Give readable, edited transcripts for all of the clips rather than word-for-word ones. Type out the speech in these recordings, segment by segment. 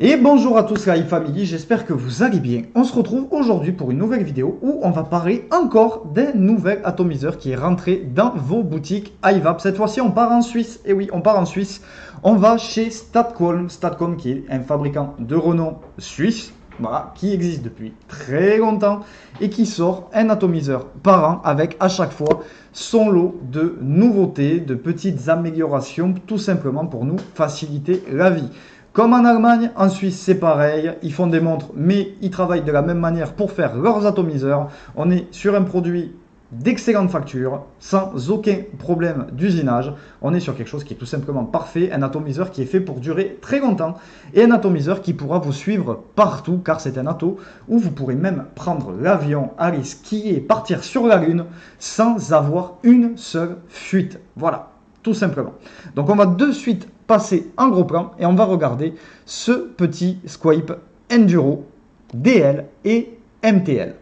Et bonjour à tous la iFamily, j'espère que vous allez bien. On se retrouve aujourd'hui pour une nouvelle vidéo où on va parler encore d'un nouvel atomiseur qui est rentré dans vos boutiques iVap. Cette fois-ci, on part en Suisse. Et oui, on part en Suisse. On va chez Statcom. Statcom qui est un fabricant de renom suisse. Voilà, qui existe depuis très longtemps et qui sort un atomiseur par an avec à chaque fois son lot de nouveautés, de petites améliorations, tout simplement pour nous faciliter la vie. Comme en Allemagne, en Suisse c'est pareil, ils font des montres mais ils travaillent de la même manière pour faire leurs atomiseurs. On est sur un produit d'excellente facture, sans aucun problème d'usinage. On est sur quelque chose qui est tout simplement parfait, un atomiseur qui est fait pour durer très longtemps et un atomiseur qui pourra vous suivre partout car c'est un ato où vous pourrez même prendre l'avion, aller skier, partir sur la lune sans avoir une seule fuite. Voilà, tout simplement. Donc on va de suite passer en gros plan et on va regarder ce petit Squipe Enduro DL et MTL.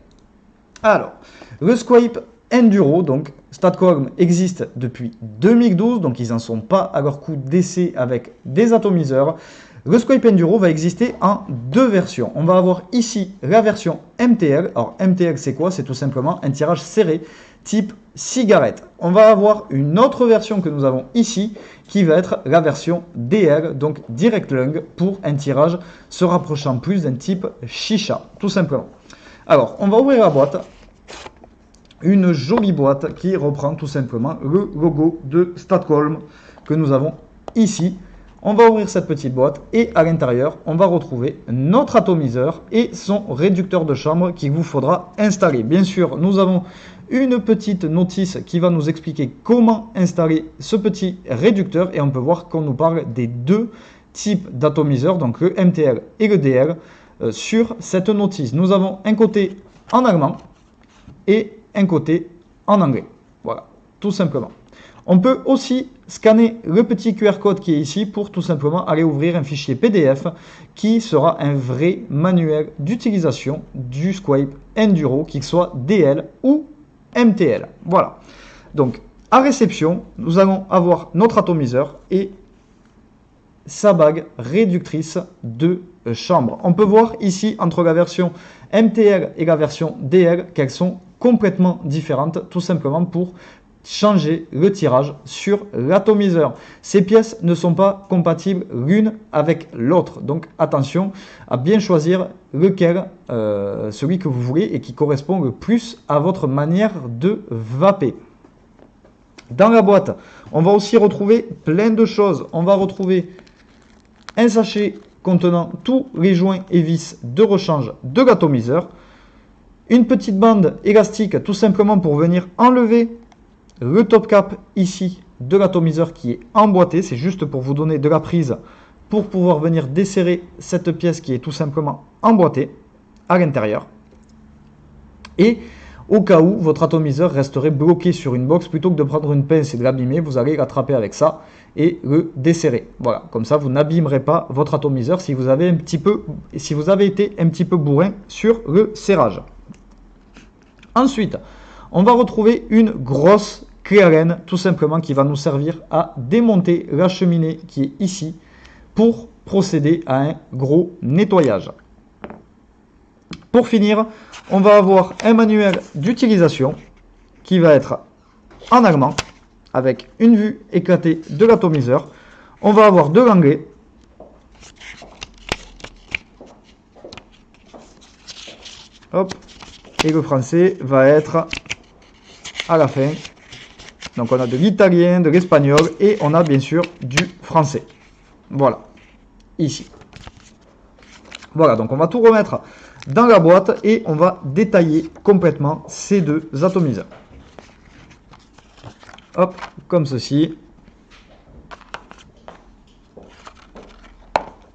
Alors, le Squipe Enduro, donc Statcom existe depuis 2012, donc ils n'en sont pas à leur coup d'essai avec des atomiseurs. Le Squipe Enduro va exister en deux versions. On va avoir ici la version MTL. Alors MTL c'est quoi? C'est tout simplement un tirage serré type cigarette. On va avoir une autre version que nous avons ici qui va être la version DL, donc Direct Lung, pour un tirage se rapprochant plus d'un type chicha, tout simplement. Alors on va ouvrir la boîte. Une jolie boîte qui reprend tout simplement le logo de Statcom que nous avons ici. On va ouvrir cette petite boîte et à l'intérieur, on va retrouver notre atomiseur et son réducteur de chambre qu'il vous faudra installer. Bien sûr, nous avons une petite notice qui va nous expliquer comment installer ce petit réducteur et on peut voir qu'on nous parle des deux types d'atomiseurs, donc le MTL et le DL, sur cette notice. Nous avons un côté en allemand et un côté en anglais. Voilà, tout simplement. On peut aussi scanner le petit QR code qui est ici pour tout simplement aller ouvrir un fichier PDF qui sera un vrai manuel d'utilisation du Squipe Enduro, qu'il soit DL ou MTL. Voilà. Donc, à réception, nous allons avoir notre atomiseur et sa bague réductrice de chambre. On peut voir ici entre la version MTL et la version DL qu'elles sont complètement différentes, tout simplement pour changer le tirage sur l'atomiseur. Ces pièces ne sont pas compatibles l'une avec l'autre, donc attention à bien choisir lequel, celui que vous voulez et qui correspond le plus à votre manière de vaper. Dans la boîte, on va aussi retrouver plein de choses. On va retrouver un sachet contenant tous les joints et vis de rechange de l'atomiseur, une petite bande élastique tout simplement pour venir enlever le top cap ici de l'atomiseur qui est emboîté. C'est juste pour vous donner de la prise pour pouvoir venir desserrer cette pièce qui est tout simplement emboîtée à l'intérieur. Et au cas où votre atomiseur resterait bloqué sur une box, plutôt que de prendre une pince et de l'abîmer, vous allez l'attraper avec ça et le desserrer. Voilà, comme ça vous n'abîmerez pas votre atomiseur si vous avez été un petit peu bourrin sur le serrage. Ensuite, on va retrouver une grosse clé Allen, tout simplement, qui va nous servir à démonter la cheminée qui est ici pour procéder à un gros nettoyage. Pour finir, on va avoir un manuel d'utilisation qui va être en allemand avec une vue éclatée de l'atomiseur. On va avoir de l'anglais. Hop. Et le français va être à la fin. Donc on a de l'italien, de l'espagnol et on a bien sûr du français. Voilà, ici. Voilà, donc on va tout remettre dans la boîte et on va détailler complètement ces deux atomiseurs. Hop, comme ceci.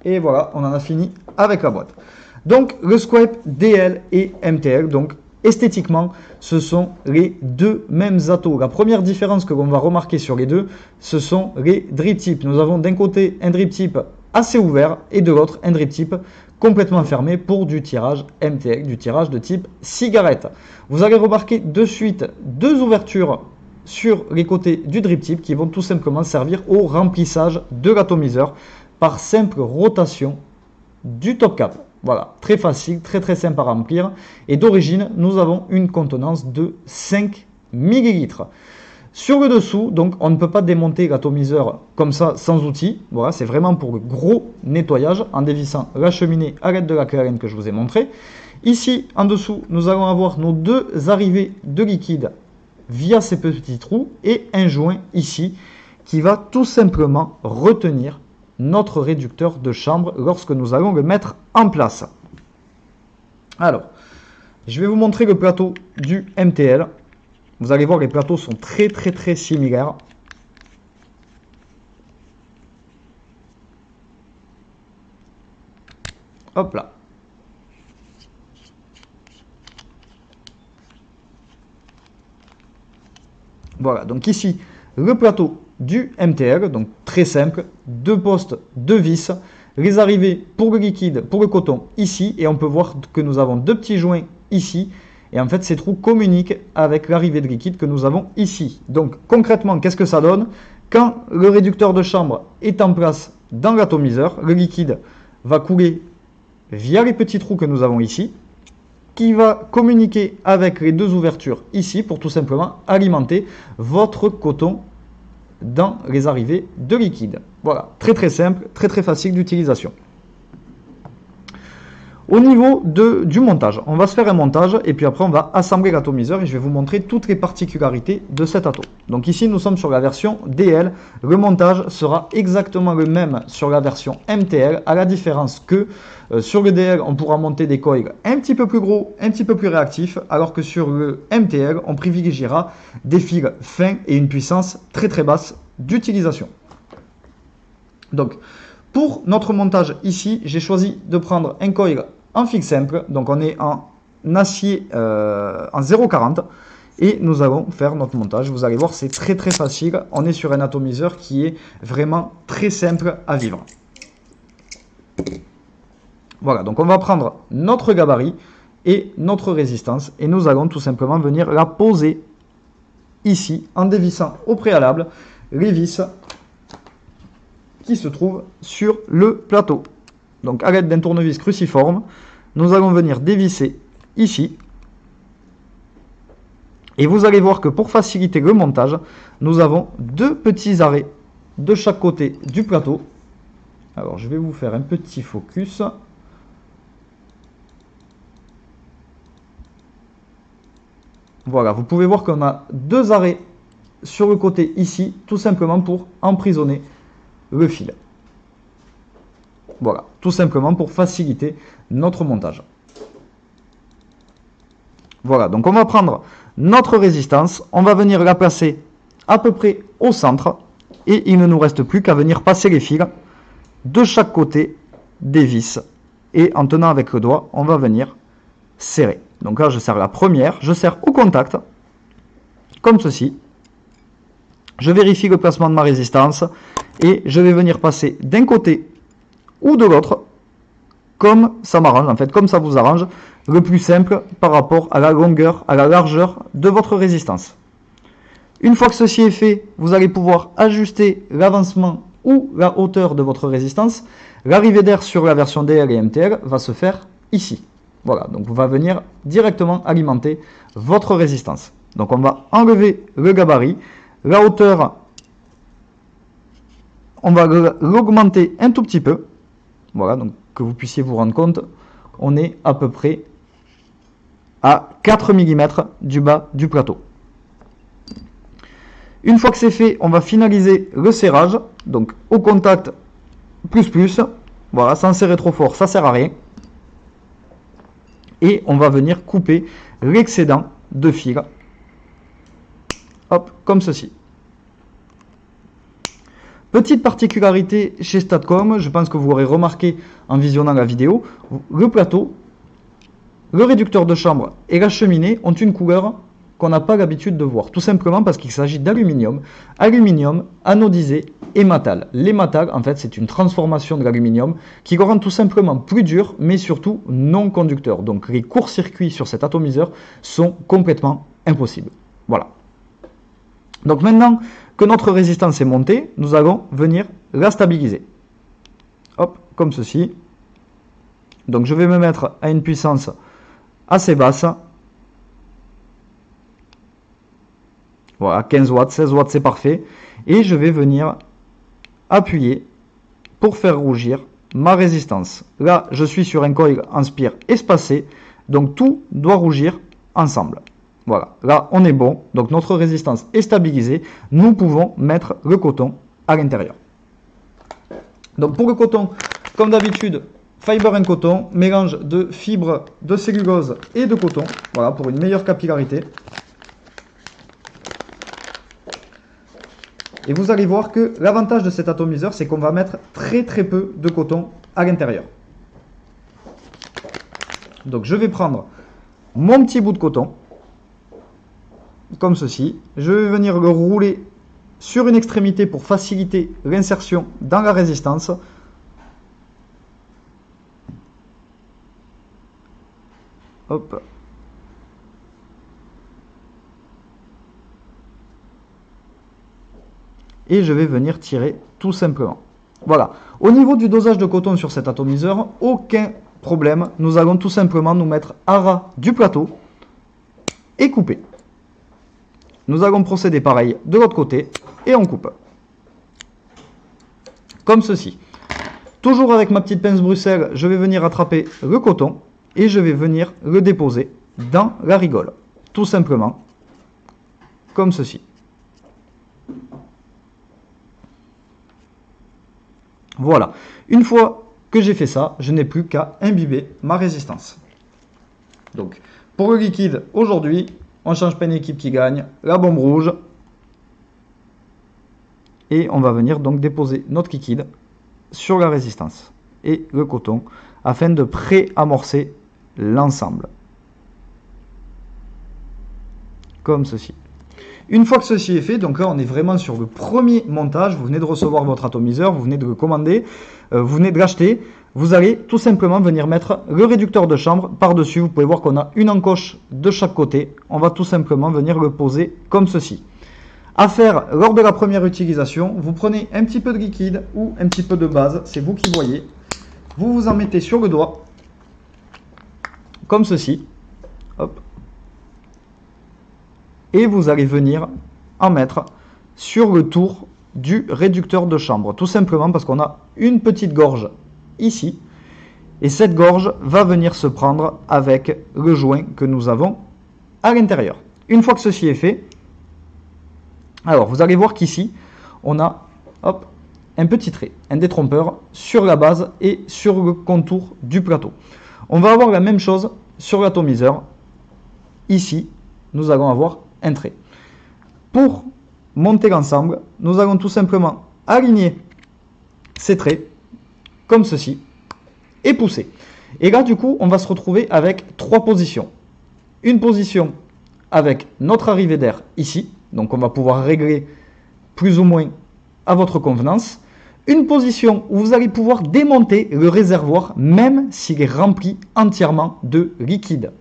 Et voilà, on en a fini avec la boîte. Donc le Squipe DL et MTL, donc esthétiquement, ce sont les deux mêmes atos. La première différence que l'on va remarquer sur les deux, ce sont les drip tips. Nous avons d'un côté un drip tip assez ouvert et de l'autre un drip tip complètement fermé pour du tirage MTL, du tirage de type cigarette. Vous allez remarquer de suite deux ouvertures sur les côtés du drip tip qui vont tout simplement servir au remplissage de l'atomiseur par simple rotation du top cap. Voilà, très facile, très simple à remplir. Et d'origine, nous avons une contenance de 5 ml. Sur le dessous, donc on ne peut pas démonter l'atomiseur comme ça sans outil. Voilà, c'est vraiment pour le gros nettoyage en dévissant la cheminée à l'aide de la clé Allen que je vous ai montré. Ici, en dessous, nous allons avoir nos deux arrivées de liquide via ces petits trous et un joint ici qui va tout simplement retenir notre réducteur de chambre lorsque nous allons le mettre en place. Alors, je vais vous montrer le plateau du MTL. Vous allez voir, les plateaux sont très similaires. Hop là. Voilà, donc ici, le plateau du MTL, donc très simple, deux postes, deux vis, les arrivées pour le liquide, pour le coton ici, et on peut voir que nous avons deux petits joints ici, et en fait ces trous communiquent avec l'arrivée de liquide que nous avons ici. Donc concrètement, qu'est-ce que ça donne? Quand le réducteur de chambre est en place dans l'atomiseur, le liquide va couler via les petits trous que nous avons ici, qui va communiquer avec les deux ouvertures ici pour tout simplement alimenter votre coton dans les arrivées de liquide. Voilà, très simple, très facile d'utilisation. Au niveau du montage, on va se faire un montage et puis après on va assembler l'atomiseur et je vais vous montrer toutes les particularités de cet atom. Donc ici nous sommes sur la version DL, le montage sera exactement le même sur la version MTL, à la différence que sur le DL on pourra monter des coils un petit peu plus gros, un petit peu plus réactifs, alors que sur le MTL on privilégiera des fils fins et une puissance très basse d'utilisation. Donc pour notre montage ici, j'ai choisi de prendre un coil en fixe simple, donc on est en acier en 0,40 et nous allons faire notre montage. Vous allez voir, c'est très facile. On est sur un atomiseur qui est vraiment très simple à vivre. Voilà, donc on va prendre notre gabarit et notre résistance et nous allons tout simplement venir la poser ici en dévissant au préalable les vis qui se trouve sur le plateau. Donc à l'aide d'un tournevis cruciforme, nous allons venir dévisser ici. Et vous allez voir que pour faciliter le montage, nous avons deux petits arrêts de chaque côté du plateau. Alors je vais vous faire un petit focus. Voilà, vous pouvez voir qu'on a deux arrêts sur le côté ici, tout simplement pour emprisonner le fil. Voilà, tout simplement pour faciliter notre montage. Voilà, donc on va prendre notre résistance, on va venir la placer à peu près au centre et il ne nous reste plus qu'à venir passer les fils de chaque côté des vis et en tenant avec le doigt, on va venir serrer. Donc là, je serre la première, je serre au contact, comme ceci. Je vérifie le placement de ma résistance et je vais venir passer d'un côté ou de l'autre, comme ça m'arrange, en fait, comme ça vous arrange, le plus simple par rapport à la longueur, à la largeur de votre résistance. Une fois que ceci est fait, vous allez pouvoir ajuster l'avancement ou la hauteur de votre résistance. L'arrivée d'air sur la version DL et MTL va se faire ici. Voilà, donc on va venir directement alimenter votre résistance. Donc on va enlever le gabarit, la hauteur, on va l'augmenter un tout petit peu. Voilà, donc que vous puissiez vous rendre compte, on est à peu près à 4 mm du bas du plateau. Une fois que c'est fait, on va finaliser le serrage, donc au contact plus, voilà, sans serrer trop fort, ça sert à rien. Et on va venir couper l'excédent de fil, hop, comme ceci. Petite particularité chez Statcom, je pense que vous l'aurez remarqué en visionnant la vidéo, le plateau, le réducteur de chambre et la cheminée ont une couleur qu'on n'a pas l'habitude de voir. Tout simplement parce qu'il s'agit d'aluminium, aluminium anodisé et matal. Les matal, en fait, c'est une transformation de l'aluminium qui le rend tout simplement plus dur, mais surtout non conducteur. Donc les courts-circuits sur cet atomiseur sont complètement impossibles. Voilà. Donc maintenant que notre résistance est montée, nous allons venir la stabiliser. Hop, comme ceci. Donc je vais me mettre à une puissance assez basse. Voilà, 15 watts, 16 watts, c'est parfait. Et je vais venir appuyer pour faire rougir ma résistance. Là, je suis sur un coil en spire espacé, donc tout doit rougir ensemble. Voilà, là, on est bon. Donc notre résistance est stabilisée. Nous pouvons mettre le coton à l'intérieur. Donc pour le coton, comme d'habitude, Fiber & Coton, mélange de fibres de cellulose et de coton. Voilà, pour une meilleure capillarité. Et vous allez voir que l'avantage de cet atomiseur, c'est qu'on va mettre très peu de coton à l'intérieur. Donc je vais prendre mon petit bout de coton, comme ceci. Je vais venir le rouler sur une extrémité pour faciliter l'insertion dans la résistance. Hop. Et je vais venir tirer tout simplement. Voilà. Au niveau du dosage de coton sur cet atomiseur, aucun problème. Nous allons tout simplement nous mettre à ras du plateau et couper. Nous allons procéder pareil de l'autre côté et on coupe. Comme ceci. Toujours avec ma petite pince Bruxelles, je vais venir attraper le coton et je vais venir le déposer dans la rigole. Tout simplement. Comme ceci. Voilà. Une fois que j'ai fait ça, je n'ai plus qu'à imbiber ma résistance. Donc, pour le liquide, aujourd'hui, on change pas une équipe qui gagne. La bombe rouge. Et on va venir donc déposer notre liquide sur la résistance et le coton afin de pré-amorcer l'ensemble. Comme ceci. Une fois que ceci est fait, donc là on est vraiment sur le premier montage, vous venez de recevoir votre atomiseur, vous venez de le commander, vous venez de l'acheter, vous allez tout simplement venir mettre le réducteur de chambre par-dessus. Vous pouvez voir qu'on a une encoche de chaque côté, on va tout simplement venir le poser comme ceci. À faire lors de la première utilisation, vous prenez un petit peu de liquide ou un petit peu de base, c'est vous qui voyez, vous vous en mettez sur le doigt, comme ceci, hop. Et vous allez venir en mettre sur le tour du réducteur de chambre. Tout simplement parce qu'on a une petite gorge ici. Et cette gorge va venir se prendre avec le joint que nous avons à l'intérieur. Une fois que ceci est fait, alors vous allez voir qu'ici, on a hop, un petit trait, un détrompeur sur la base et sur le contour du plateau. On va avoir la même chose sur l'atomiseur. Ici, nous allons avoir un trait. Pour monter l'ensemble, nous allons tout simplement aligner ces traits comme ceci et pousser. Et là, du coup, on va se retrouver avec trois positions. Une position avec notre arrivée d'air ici, donc on va pouvoir régler plus ou moins à votre convenance. Une position où vous allez pouvoir démonter le réservoir même s'il est rempli entièrement de liquide.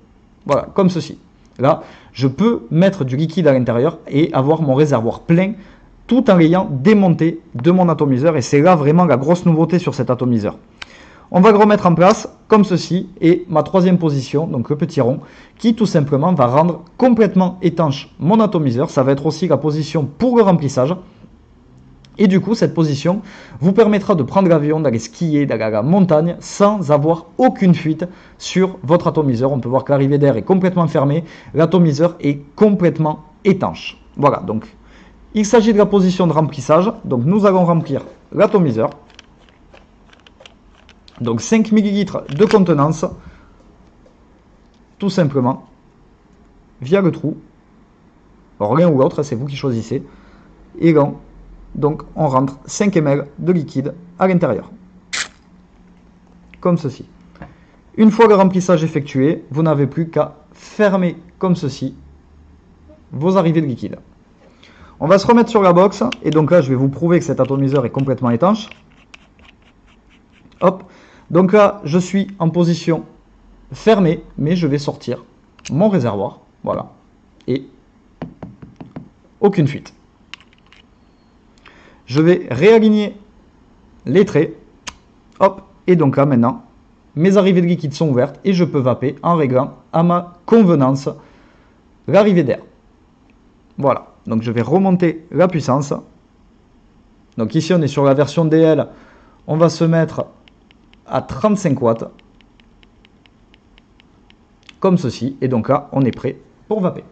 Voilà, comme ceci. Là, je peux mettre du liquide à l'intérieur et avoir mon réservoir plein tout en l'ayant démonté de mon atomiseur. Et c'est là vraiment la grosse nouveauté sur cet atomiseur. On va le remettre en place comme ceci et ma troisième position, donc le petit rond, qui tout simplement va rendre complètement étanche mon atomiseur. Ça va être aussi la position pour le remplissage. Et du coup, cette position vous permettra de prendre l'avion, d'aller skier, d'aller à la montagne sans avoir aucune fuite sur votre atomiseur. On peut voir que l'arrivée d'air est complètement fermée, l'atomiseur est complètement étanche. Voilà, donc il s'agit de la position de remplissage. Donc nous allons remplir l'atomiseur. Donc 5 ml de contenance, tout simplement, via le trou. Alors l'un ou l'autre, c'est vous qui choisissez. Et là, donc on rentre 5 ml de liquide à l'intérieur. Comme ceci. Une fois le remplissage effectué, vous n'avez plus qu'à fermer comme ceci vos arrivées de liquide. On va se remettre sur la box. Et donc là, je vais vous prouver que cet atomiseur est complètement étanche. Hop. Donc là, je suis en position fermée, mais je vais sortir mon réservoir. Voilà. Et aucune fuite. Je vais réaligner les traits. Hop. Et donc là, maintenant, mes arrivées de liquide sont ouvertes et je peux vaper en réglant à ma convenance l'arrivée d'air. Voilà, donc je vais remonter la puissance. Donc ici on est sur la version DL, on va se mettre à 35 watts, comme ceci, et donc là on est prêt pour vaper.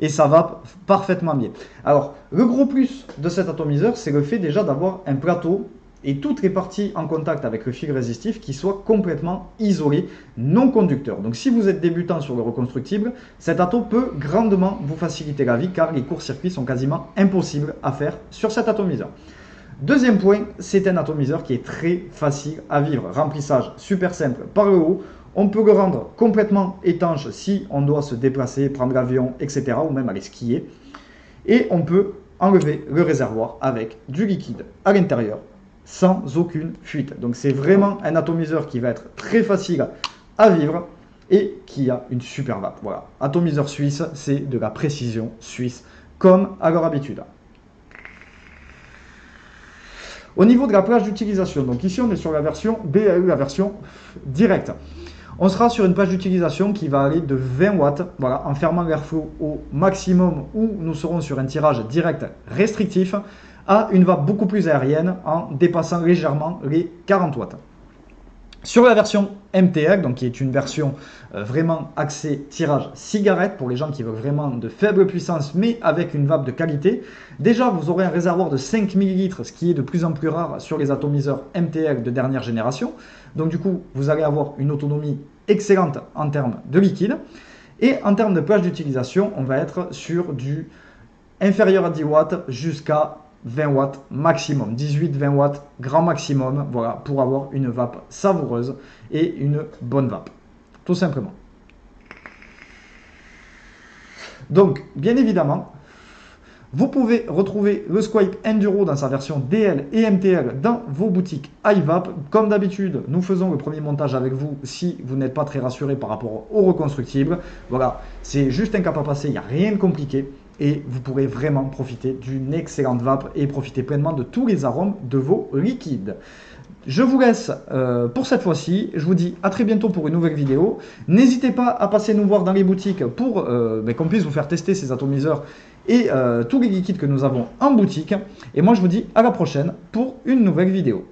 Et ça va parfaitement bien. Alors, le gros plus de cet atomiseur, c'est le fait déjà d'avoir un plateau et toutes les parties en contact avec le fil résistif qui soient complètement isolées, non conducteurs. Donc si vous êtes débutant sur le reconstructible, cet ato peut grandement vous faciliter la vie car les courts-circuits sont quasiment impossibles à faire sur cet atomiseur. Deuxième point, c'est un atomiseur qui est très facile à vivre. Remplissage super simple par le haut. On peut le rendre complètement étanche si on doit se déplacer, prendre l'avion, etc. ou même aller skier. Et on peut enlever le réservoir avec du liquide à l'intérieur sans aucune fuite. Donc c'est vraiment un atomiseur qui va être très facile à vivre et qui a une super vape. Voilà, atomiseur suisse, c'est de la précision suisse comme à leur habitude. Au niveau de la plage d'utilisation, donc ici on est sur la version BAE, la version directe. On sera sur une plage d'utilisation qui va aller de 20 watts, voilà, en fermant l'airflow au maximum, où nous serons sur un tirage direct restrictif, à une vape beaucoup plus aérienne en dépassant légèrement les 40 watts. Sur la version MTL, donc qui est une version vraiment axée tirage cigarette pour les gens qui veulent vraiment de faible puissance mais avec une vape de qualité. Déjà, vous aurez un réservoir de 5 ml, ce qui est de plus en plus rare sur les atomiseurs MTL de dernière génération. Donc du coup, vous allez avoir une autonomie excellente en termes de liquide. Et en termes de plage d'utilisation, on va être sur du inférieur à 10 watts jusqu'à 20 watts maximum, 18-20 watts grand maximum, voilà, pour avoir une vape savoureuse et une bonne vape, tout simplement. Donc, bien évidemment, vous pouvez retrouver le Squape Enduro dans sa version DL et MTL dans vos boutiques iVap. Comme d'habitude, nous faisons le premier montage avec vous si vous n'êtes pas très rassuré par rapport au reconstructible. Voilà, c'est juste un cap à passer, il n'y a rien de compliqué. Et vous pourrez vraiment profiter d'une excellente vape et profiter pleinement de tous les arômes de vos liquides. Je vous laisse pour cette fois-ci. Je vous dis à très bientôt pour une nouvelle vidéo. N'hésitez pas à passer nous voir dans les boutiques pour qu'on puisse vous faire tester ces atomiseurs et tous les liquides que nous avons en boutique. Et moi, je vous dis à la prochaine pour une nouvelle vidéo.